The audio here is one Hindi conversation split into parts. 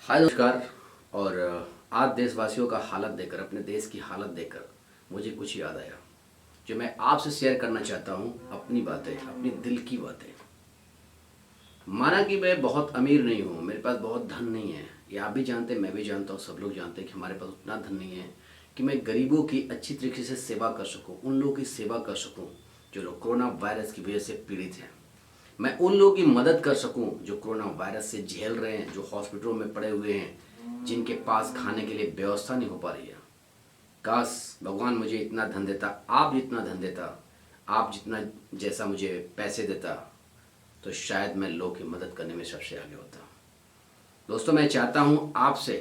हाय नमस्कार। और आज देशवासियों का हालत देखकर, अपने देश की हालत देखकर मुझे कुछ याद आया जो मैं आपसे शेयर करना चाहता हूँ। अपनी बातें, अपनी दिल की बातें। माना कि मैं बहुत अमीर नहीं हूँ, मेरे पास बहुत धन नहीं है, ये आप भी जानते, मैं भी जानता हूँ, सब लोग जानते हैं कि हमारे पास उतना धन नहीं है कि मैं गरीबों की अच्छी तरीके से सेवा कर सकूँ, उन लोगों की सेवा कर सकूँ जो लोग कोरोना वायरस की वजह से पीड़ित हैं। मैं उन लोगों की मदद कर सकूं जो कोरोना वायरस से झेल रहे हैं, जो हॉस्पिटलों में पड़े हुए हैं, जिनके पास खाने के लिए व्यवस्था नहीं हो पा रही है। काश भगवान मुझे इतना धन देता, आप जितना धन देता, आप जितना जैसा मुझे पैसे देता, तो शायद मैं लोगों की मदद करने में सबसे आगे होता। दोस्तों, मैं चाहता हूं आपसे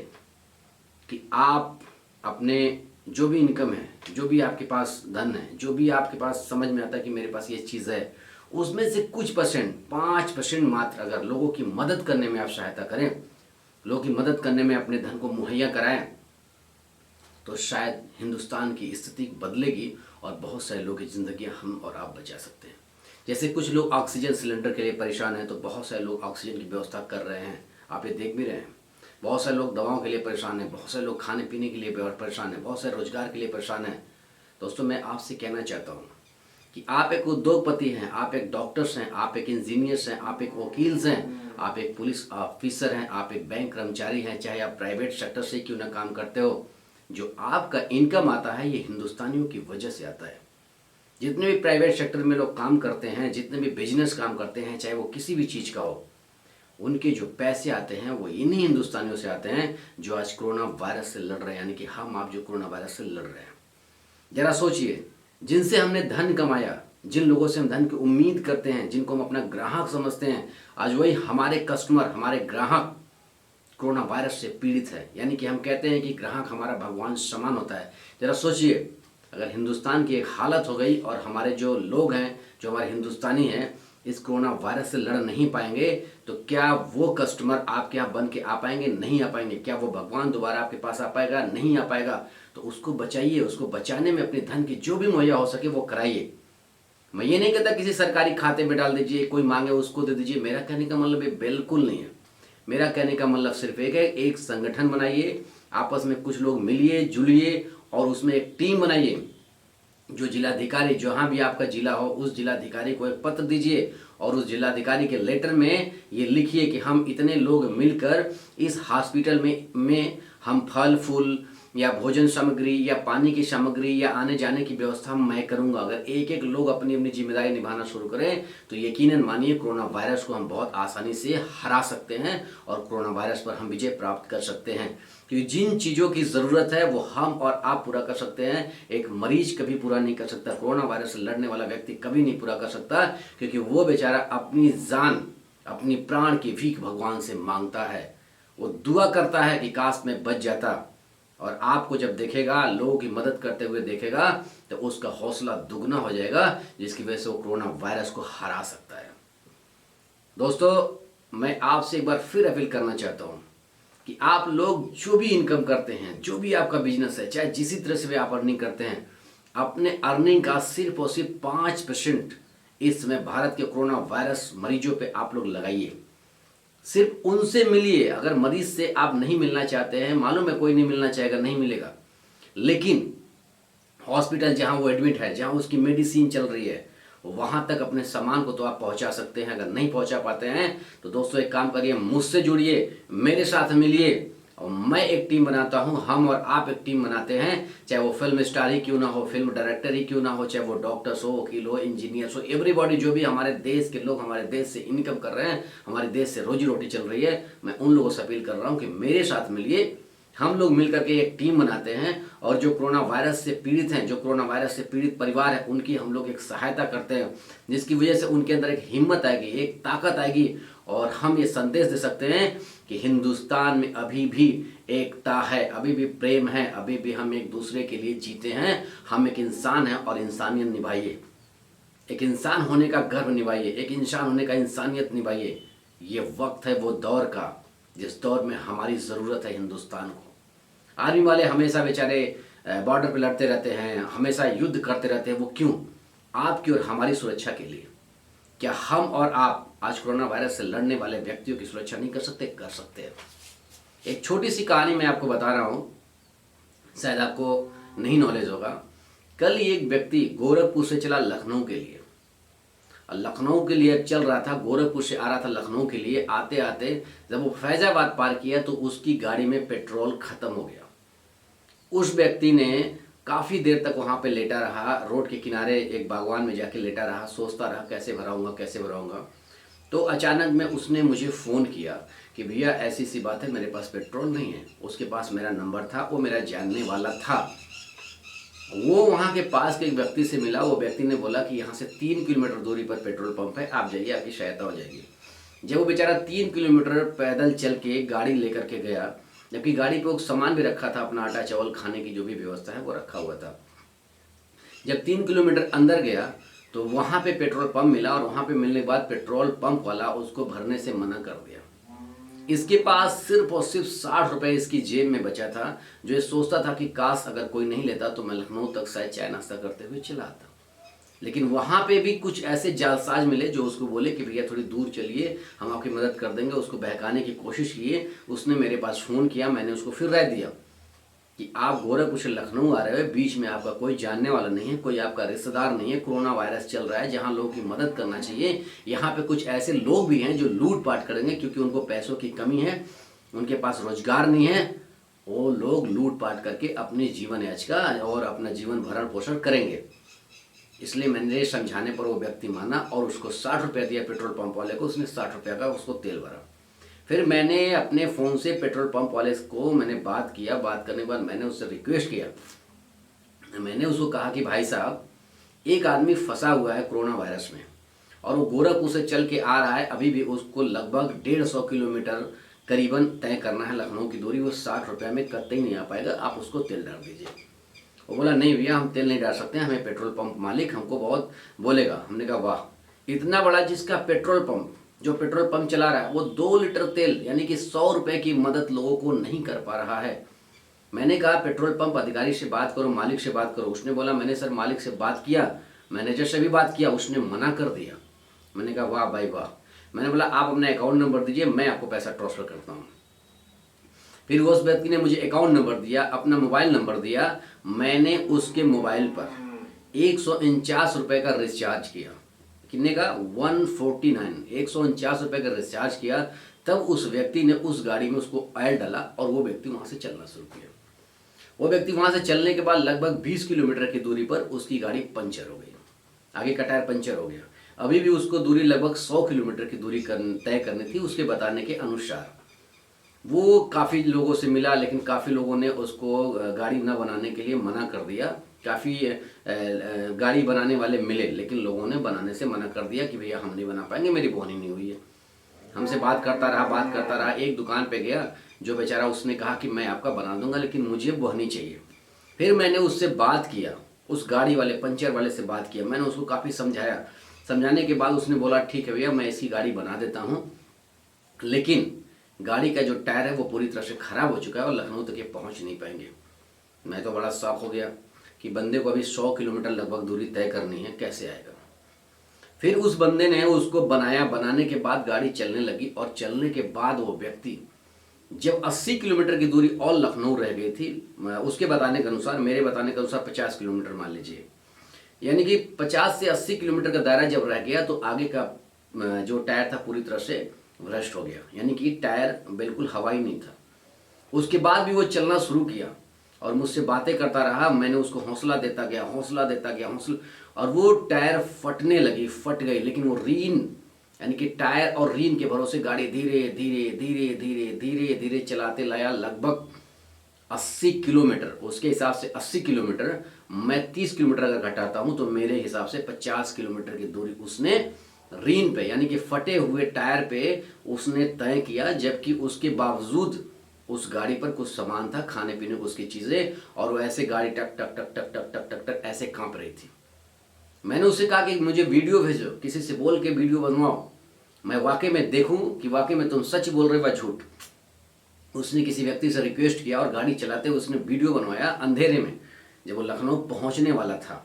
कि आप अपने जो भी इनकम है, जो भी आपके पास धन है, जो भी आपके पास समझ में आता है कि मेरे पास ये चीज़ है, उसमें से कुछ परसेंट, 5% मात्र अगर लोगों की मदद करने में आप सहायता करें, लोगों की मदद करने में अपने धन को मुहैया कराएं, तो शायद हिंदुस्तान की स्थिति बदलेगी और बहुत सारे लोगों की ज़िंदगी हम और आप बचा सकते हैं। जैसे कुछ लोग ऑक्सीजन सिलेंडर के लिए परेशान हैं, तो बहुत सारे लोग ऑक्सीजन की व्यवस्था कर रहे हैं, आप ये देख भी रहे हैं। बहुत सारे लोग दवाओं के लिए परेशान हैं, बहुत सारे लोग खाने पीने के लिए परेशान हैं, बहुत सारे रोजगार के लिए परेशान हैं। दोस्तों, मैं आपसे कहना चाहता हूँ कि आप एक उद्योगपति हैं, आप एक डॉक्टर्स हैं, आप एक इंजीनियर्स हैं, आप एक वकील्स हैं, आप एक पुलिस ऑफिसर हैं, आप एक बैंक कर्मचारी हैं, चाहे आप प्राइवेट सेक्टर से क्यों ना काम करते हो, जो आपका इनकम आता है ये हिंदुस्तानियों की वजह से आता है। जितने भी प्राइवेट सेक्टर में लोग काम करते हैं, जितने भी बिजनेस काम करते हैं, चाहे वो किसी भी चीज़ का हो, उनके जो पैसे आते हैं वो इन्हीं हिंदुस्तानियों से आते हैं जो आज कोरोना वायरस से लड़ रहे हैं, यानी कि हम आप जो कोरोना वायरस से लड़ रहे हैं। जरा सोचिए, जिनसे हमने धन कमाया, जिन लोगों से हम धन की उम्मीद करते हैं, जिनको हम अपना ग्राहक समझते हैं, आज वही हमारे कस्टमर, हमारे ग्राहक कोरोना वायरस से पीड़ित है। यानी कि हम कहते हैं कि ग्राहक हमारा भगवान समान होता है। जरा सोचिए, अगर हिंदुस्तान की एक हालत हो गई और हमारे जो लोग हैं, जो हमारे हिंदुस्तानी हैं, इस कोरोना वायरस से लड़ नहीं पाएंगे, तो क्या वो कस्टमर आपके यहाँ बन के आ पाएंगे? नहीं आ पाएंगे। क्या वो भगवान दोबारा आपके पास आ पाएगा? नहीं आ पाएगा। तो उसको बचाइए, उसको बचाने में अपने धन की जो भी मुहैया हो सके वो कराइए। मैं ये नहीं कहता किसी सरकारी खाते में डाल दीजिए, कोई मांगे उसको दे दीजिए, मेरा कहने का मतलब ये बिल्कुल नहीं है। मेरा कहने का मतलब सिर्फ एक है, एक संगठन बनाइए, आपस में कुछ लोग मिलिए जुलिए और उसमें एक टीम बनाइए। जो जिलाधिकारी, जहाँ भी आपका जिला हो, उस जिलाधिकारी को एक पत्र दीजिए और उस जिलाधिकारी के लेटर में ये लिखिए कि हम इतने लोग मिलकर इस हॉस्पिटल में हम फल फूल या भोजन सामग्री या पानी की सामग्री या आने जाने की व्यवस्था मैं करूंगा। अगर एक एक लोग अपनी अपनी जिम्मेदारी निभाना शुरू करें तो यकीनन मानिए कोरोना वायरस को हम बहुत आसानी से हरा सकते हैं और कोरोना वायरस पर हम विजय प्राप्त कर सकते हैं। क्योंकि जिन चीज़ों की ज़रूरत है वो हम और आप पूरा कर सकते हैं, एक मरीज कभी पूरा नहीं कर सकता। कोरोना वायरस से लड़ने वाला व्यक्ति कभी नहीं पूरा कर सकता, क्योंकि वो बेचारा अपनी जान, अपनी प्राण की भीख भगवान से मांगता है। वो दुआ करता है कि काश मैं बच जाता। और आपको जब देखेगा, लोगों की मदद करते हुए देखेगा, तो उसका हौसला दुगना हो जाएगा, जिसकी वजह से वो कोरोना वायरस को हरा सकता है। दोस्तों, मैं आपसे एक बार फिर अपील करना चाहता हूँ कि आप लोग जो भी इनकम करते हैं, जो भी आपका बिजनेस है, चाहे जिसी तरह से भी आप अर्निंग करते हैं, अपने अर्निंग का सिर्फ और सिर्फ 5% इस समय भारत के कोरोना वायरस मरीजों पे आप लोग लगाइए। सिर्फ उनसे मिलिए। अगर मरीज से आप नहीं मिलना चाहते हैं, मालूम है कोई नहीं मिलना चाहेगा, नहीं मिलेगा, लेकिन हॉस्पिटल जहां वो एडमिट है, जहां उसकी मेडिसिन चल रही है, वहां तक अपने सामान को तो आप पहुंचा सकते हैं। अगर नहीं पहुंचा पाते हैं तो दोस्तों एक काम करिए, मुझसे जुड़िए, मेरे साथ मिलिए और मैं एक टीम बनाता हूं, हम और आप एक टीम बनाते हैं। चाहे वो फिल्म स्टार ही क्यों ना हो, फिल्म डायरेक्टर ही क्यों ना हो, चाहे वो डॉक्टर्स हो, वकील हो, इंजीनियर्स हो, एवरीबॉडी, जो भी हमारे देश के लोग हमारे देश से इनकम कर रहे हैं, हमारे देश से रोजी रोटी चल रही है, मैं उन लोगों से अपील कर रहा हूं कि मेरे साथ मिलिए। हम लोग मिलकर के एक टीम बनाते हैं और जो कोरोना वायरस से पीड़ित हैं, जो कोरोना वायरस से पीड़ित परिवार है, उनकी हम लोग एक सहायता करते हैं, जिसकी वजह से उनके अंदर एक हिम्मत आएगी, एक ताकत आएगी और हम ये संदेश दे सकते हैं कि हिंदुस्तान में अभी भी एकता है, अभी भी प्रेम है, अभी भी हम एक दूसरे के लिए जीते हैं। हम एक इंसान हैं और इंसानियत निभाइए, एक इंसान होने का गर्व निभाइए, एक इंसान होने का इंसानियत निभाइए। ये वक्त है वो दौर का जिस दौर में हमारी ज़रूरत है हिंदुस्तान को। आर्मी वाले हमेशा बेचारे बॉर्डर पे लड़ते रहते हैं, हमेशा युद्ध करते रहते हैं, वो क्यों? आपकी और हमारी सुरक्षा के लिए। क्या हम और आप आज कोरोना वायरस से लड़ने वाले व्यक्तियों की सुरक्षा नहीं कर सकते? कर सकते हैं। एक छोटी सी कहानी मैं आपको बता रहा हूँ, शायद आपको नहीं नॉलेज होगा। कल एक व्यक्ति गोरखपुर से चला लखनऊ के लिए, लखनऊ के लिए चल रहा था, गोरखपुर से आ रहा था लखनऊ के लिए। आते आते जब वो फैजाबाद पार किया तो उसकी गाड़ी में पेट्रोल खत्म हो गया। उस व्यक्ति ने काफ़ी देर तक वहाँ पे लेटा रहा, रोड के किनारे एक बागवान में जाके लेटा रहा, सोचता रहा कैसे भराऊंगा कैसे भराऊंगा। तो अचानक में उसने मुझे फ़ोन किया कि भैया ऐसी सी बात है, मेरे पास पेट्रोल नहीं है। उसके पास मेरा नंबर था, वो मेरा जानने वाला था। वो वहाँ के पास के एक व्यक्ति से मिला। वो व्यक्ति ने बोला कि यहाँ से 3 किलोमीटर दूरी पर पेट्रोल पंप है, आप जाइए, आपकी सहायता हो जाएगी। जब वो बेचारा 3 किलोमीटर पैदल चल के गाड़ी लेकर के गया, जबकि गाड़ी पे वो सामान भी रखा था, अपना आटा चावल खाने की जो भी व्यवस्था है वो रखा हुआ था। जब 3 किलोमीटर अंदर गया तो वहाँ पे पेट्रोल पंप मिला, और वहाँ पे मिलने के बाद पेट्रोल पंप वाला उसको भरने से मना कर दिया। इसके पास सिर्फ और सिर्फ 60 रुपये इसकी जेब में बचा था, जो ये सोचता था कि काश अगर कोई नहीं लेता तो मैं लखनऊ तक शायद चाय नाश्ता करते हुए चला आता। लेकिन वहाँ पे भी कुछ ऐसे जालसाज मिले जो उसको बोले कि भैया थोड़ी दूर चलिए, हम आपकी मदद कर देंगे। उसको बहकाने की कोशिश किए। उसने मेरे पास फ़ोन किया, मैंने उसको फिर राय दिया कि आप गोरखपुर से लखनऊ आ रहे हो, बीच में आपका कोई जानने वाला नहीं है, कोई आपका रिश्तेदार नहीं है, कोरोना वायरस चल रहा है, जहाँ लोगों की मदद करना चाहिए। यहाँ पे कुछ ऐसे लोग भी हैं जो लूटपाट करेंगे, क्योंकि उनको पैसों की कमी है, उनके पास रोजगार नहीं है। वो लोग लूटपाट करके अपनी जीवन याचिका और अपना जीवन भरण पोषण करेंगे। इसलिए मैंने समझाने पर वो व्यक्ति माना और उसको 60 रुपया दिया पेट्रोल पंप वाले को। उसने 60 रुपया का उसको तेल भरा। फिर मैंने अपने फ़ोन से पेट्रोल पंप वाले को मैंने बात किया। बात करने के बाद मैंने उससे रिक्वेस्ट किया, मैंने उसको कहा कि भाई साहब, एक आदमी फंसा हुआ है कोरोना वायरस में, और वो गोरखपुर से चल के आ रहा है। अभी भी उसको लगभग 150 किलोमीटर करीबन तय करना है लखनऊ की दूरी। वो 60 रुपये में कतई नहीं आ पाएगा, आप उसको तेल डाल दीजिए। वो बोला नहीं भैया, हम तेल नहीं डाल सकते, हमें पेट्रोल पंप मालिक हमको बहुत बोलेगा। हमने कहा वाह, इतना बड़ा जिसका पेट्रोल पंप, जो पेट्रोल पंप चला रहा है, वो 2 लीटर तेल यानी कि 100 रुपये की मदद लोगों को नहीं कर पा रहा है। मैंने कहा पेट्रोल पंप अधिकारी से बात करो, मालिक से बात करो। उसने बोला मैंने सर मालिक से बात किया, मैनेजर से भी बात किया, उसने मना कर दिया। मैंने कहा वाह भाई वाह। मैंने बोला आप अपना अकाउंट नंबर दीजिए, मैं आपको पैसा ट्रांसफ़र करता हूँ। फिर उस व्यक्ति ने मुझे अकाउंट नंबर दिया, अपना मोबाइल नंबर दिया। मैंने उसके मोबाइल पर 149 रुपये का रिचार्ज किया। कितने का? 149, 149 रुपये का रिचार्ज किया। तब उस व्यक्ति ने उस गाड़ी में उसको ऑयल डाला और वो व्यक्ति वहाँ से चलना शुरू किया। वो व्यक्ति वहाँ से चलने के बाद लगभग 20 किलोमीटर की दूरी पर उसकी गाड़ी पंचर हो गई, आगे का टायर पंचर हो गया। अभी भी उसको दूरी लगभग 100 किलोमीटर की दूरी तय करनी थी उसके बताने के अनुसार। वो काफ़ी लोगों से मिला, लेकिन काफ़ी लोगों ने उसको गाड़ी न बनाने के लिए मना कर दिया। काफ़ी गाड़ी बनाने वाले मिले, लेकिन लोगों ने बनाने से मना कर दिया कि भैया हम नहीं बना पाएंगे, मेरी बोनी नहीं हुई है। हमसे बात करता रहा। एक दुकान पे गया, जो बेचारा, उसने कहा कि मैं आपका बना दूंगा, लेकिन मुझे बोहनी चाहिए। फिर मैंने उससे बात किया, उस गाड़ी वाले पंचर वाले से बात किया। मैंने उसको काफ़ी समझाया। समझाने के बाद उसने बोला ठीक है भैया, मैं इसकी गाड़ी बना देता हूँ, लेकिन गाड़ी का जो टायर है वो पूरी तरह से ख़राब हो चुका है और लखनऊ तक ये पहुँच नहीं पाएंगे। मैं तो बड़ा शॉक हो गया कि बंदे को अभी 100 किलोमीटर लगभग दूरी तय करनी है, कैसे आएगा। फिर उस बंदे ने उसको बनाया। बनाने के बाद गाड़ी चलने लगी, और चलने के बाद वो व्यक्ति जब 80 किलोमीटर की दूरी और लखनऊ रह गई थी, उसके बताने के अनुसार, मेरे बताने के अनुसार 50 किलोमीटर मान लीजिए, यानी कि 50 से 80 किलोमीटर का दायरा जब रह गया तो आगे का जो टायर था पूरी तरह से भ्रष्ट हो गया, यानी कि टायर बिल्कुल हवा ही नहीं था। उसके बाद भी वो चलना शुरू किया और मुझसे बातें करता रहा। मैंने उसको हौसला देता गया, और वो टायर फटने लगी, फट गई। लेकिन वो रीन, यानी कि टायर और रीन के भरोसे गाड़ी धीरे धीरे चलाते लाया लगभग 80 किलोमीटर। उसके हिसाब से 80 किलोमीटर, मैं 30 किलोमीटर अगर घटाता हूँ तो मेरे हिसाब से 50 किलोमीटर की दूरी उसने रीन पे, यानी कि फटे हुए टायर पे उसने तय किया। जबकि उसके बावजूद उस गाड़ी पर कुछ सामान था, खाने पीने को उसकी चीज़ें, और वो ऐसे गाड़ी टक टक टक टक टक टक टक टक ऐसे कांप रही थी। मैंने उससे कहा कि मुझे वीडियो भेजो, किसी से बोल के वीडियो बनवाओ, मैं वाकई में देखूं कि वाकई में तुम सच बोल रहे हो या झूठ। उसने किसी व्यक्ति से रिक्वेस्ट किया और गाड़ी चलाते हुए उसने वीडियो बनवाया अंधेरे में। जब वो लखनऊ पहुंचने वाला था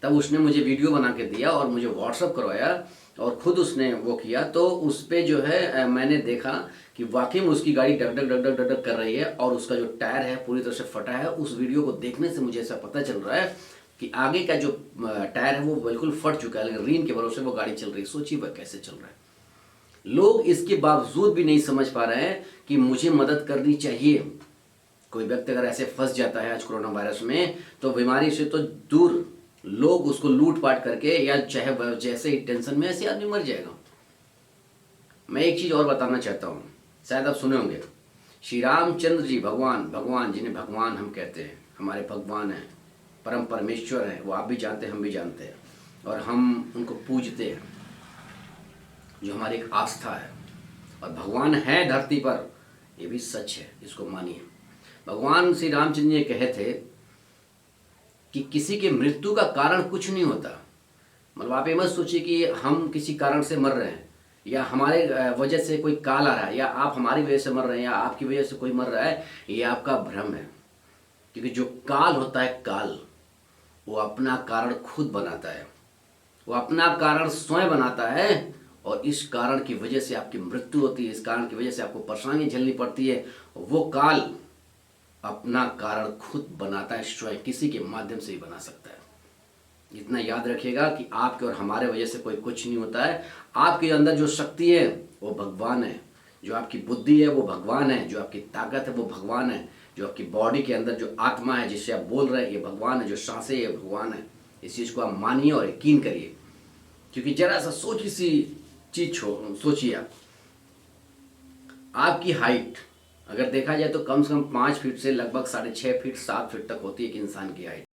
तब उसने मुझे वीडियो बना के दिया और मुझे व्हाट्सअप करवाया और खुद उसने वो किया, तो उस पे जो है मैंने देखा कि वाकई में उसकी गाड़ी डग डग डग डग डग डग कर रही है और उसका जो टायर है पूरी तरह से फटा है। उस वीडियो को देखने से मुझे ऐसा पता चल रहा है कि आगे का जो टायर है वो बिल्कुल फट चुका है, लेकिन रीन के भरोसे वो गाड़ी चल रही है। सोचिए वह कैसे चल रहा है। लोग इसके बावजूद भी नहीं समझ पा रहे हैं कि मुझे मदद करनी चाहिए। कोई व्यक्ति अगर ऐसे फंस जाता है आज कोरोना वायरस में, तो बीमारी से तो दूर लोग उसको लूट पाट करके या चाहे जैसे ही टेंशन में ऐसे आदमी मर जाएगा। मैं एक चीज और बताना चाहता हूँ, शायद आप सुने होंगे, श्री रामचंद्र जी भगवान जिन्हें भगवान हम कहते हैं, हमारे भगवान हैं, परम परमेश्वर हैं, वो आप भी जानते हैं, हम भी जानते हैं, और हम उनको पूजते हैं, जो हमारी एक आस्था है। और भगवान है धरती पर, ये भी सच है, इसको मानिए। भगवान श्री रामचंद्र जी कहे थे कि किसी के मृत्यु का कारण कुछ नहीं होता। मतलब आप ये मत सोचिए कि हम किसी कारण से मर रहे हैं या हमारे वजह से कोई काल आ रहा है या आप हमारी वजह से मर रहे हैं या आपकी वजह से कोई मर रहा है, ये आपका भ्रम है। क्योंकि जो काल होता है, काल वो अपना कारण खुद बनाता है, वो अपना कारण स्वयं बनाता है, और इस कारण की वजह से आपकी मृत्यु होती है, इस कारण की वजह से आपको परेशानी झेलनी पड़ती है। वो काल अपना कारण खुद बनाता है, स्वयं किसी के माध्यम से ही बना सकता है। इतना याद रखिएगा कि आपके और हमारे वजह से कोई कुछ नहीं होता है। आपके अंदर जो शक्ति है वो भगवान है, जो आपकी बुद्धि है वो भगवान है, जो आपकी ताकत है वो भगवान है, जो आपकी बॉडी के अंदर जो आत्मा है जिससे आप बोल रहे हैं ये भगवान है, जो सांसें ये भगवान है। इस चीज़ को आप मानिए और यकीन करिए। क्योंकि जरा सा छोटी सी चीज सोचिए, आप आपकी हाइट अगर देखा जाए तो कम से कम 5 फीट से लगभग 6.5 फीट 7 फीट तक होती है एक इंसान की हाइट।